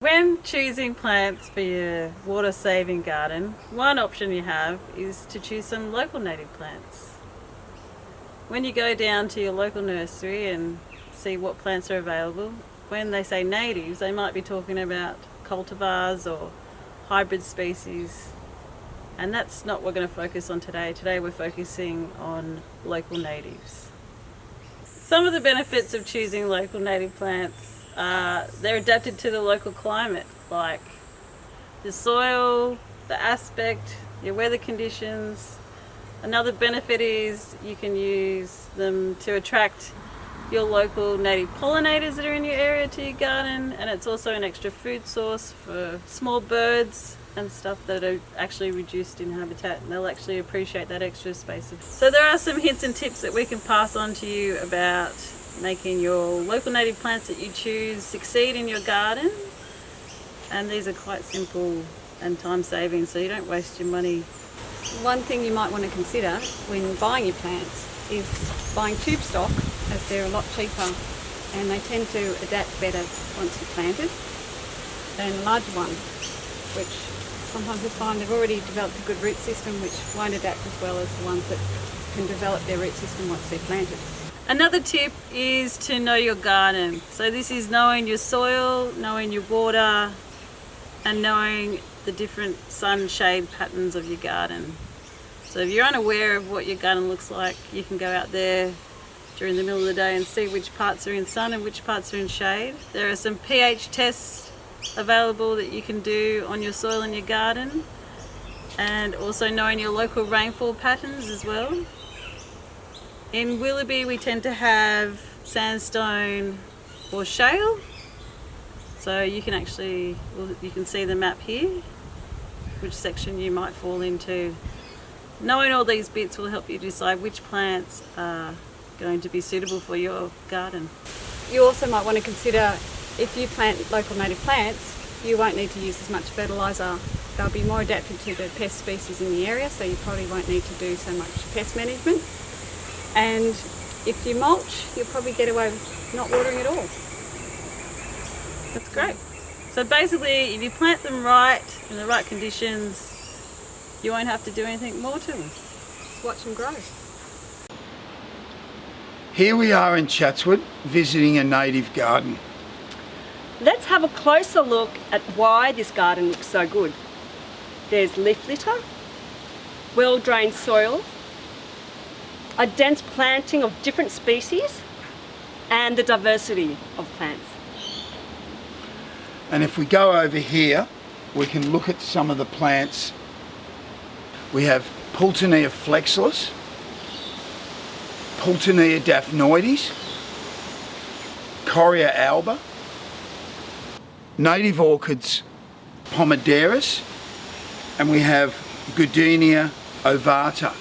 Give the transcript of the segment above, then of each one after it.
When choosing plants for your water-saving garden, one option you have is to choose some local native plants. When you go down to your local nursery and see what plants are available, when they say natives, they might be talking about cultivars or hybrid species, and that's not what we're going to focus on today. Today we're focusing on local natives. Some of the benefits of choosing local native plants, they're adapted to the local climate, like the soil, the aspect, your weather conditions. Another benefit is you can use them to attract your local native pollinators that are in your area to your garden, and it's also an extra food source for small birds and stuff that are actually reduced in habitat, and they'll actually appreciate that extra space. So there are some hints and tips that we can pass on to you about making your local native plants that you choose succeed in your garden, and these are quite simple and time saving, so you don't waste your money. One thing you might want to consider when buying your plants is buying tube stock, as they're a lot cheaper and they tend to adapt better once you're planted than a larger one, which sometimes we find they've already developed a good root system which won't adapt as well as the ones that can develop their root system once they're planted. Another tip is to know your garden. So this is knowing your soil, knowing your water, and knowing the different sun shade patterns of your garden. So if you're unaware of what your garden looks like, you can go out there during the middle of the day and see which parts are in sun and which parts are in shade. There are some pH tests available that you can do on your soil in your garden, and also knowing your local rainfall patterns as well. In Willoughby we tend to have sandstone or shale, so you can see the map here, which section you might fall into. Knowing all these bits will help you decide which plants are going to be suitable for your garden. You also might want to consider, if you plant local native plants, you won't need to use as much fertiliser. They'll be more adapted to the pest species in the area, so you probably won't need to do so much pest management. And if you mulch, you'll probably get away with not watering at all. That's great. So basically, if you plant them right, in the right conditions, you won't have to do anything more to them. Just watch them grow. Here we are in Chatswood, visiting a native garden. Let's have a closer look at why this garden looks so good. There's leaf litter, well-drained soil, a dense planting of different species, and the diversity of plants. And if we go over here, we can look at some of the plants. We have Pultonea flexilis, Pultonea daphnoides, Coria alba, native orchids Pomaderus, and we have Goodenia ovata.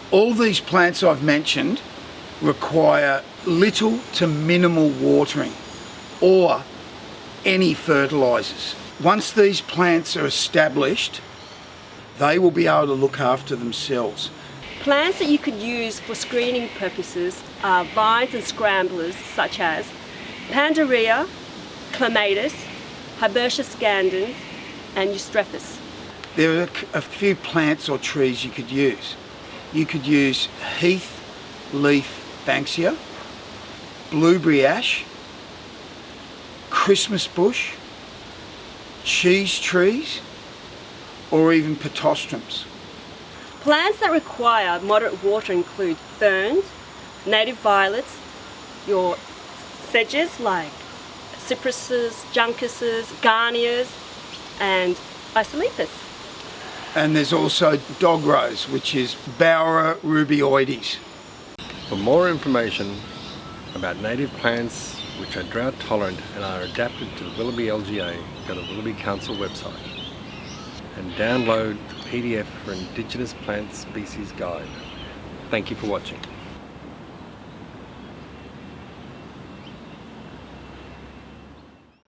All these plants I've mentioned require little to minimal watering or any fertilisers. Once these plants are established, they will be able to look after themselves. Plants that you could use for screening purposes are vines and scramblers such as Pandaria, Clematis, Herbaceous scandens, and Eustraphus. There are a few plants or trees you could use. You could use heath leaf banksia, blueberry ash, Christmas bush, cheese trees, or even petostrums. Plants that require moderate water include ferns, native violets, your sedges like cypresses, juncuses, garniers, and isolepis. And there's also dog rose, which is Bauer rubioides. For more information about native plants which are drought tolerant and are adapted to the Willoughby LGA, go to the Willoughby Council website and download the PDF for Indigenous Plant Species Guide. Thank you for watching.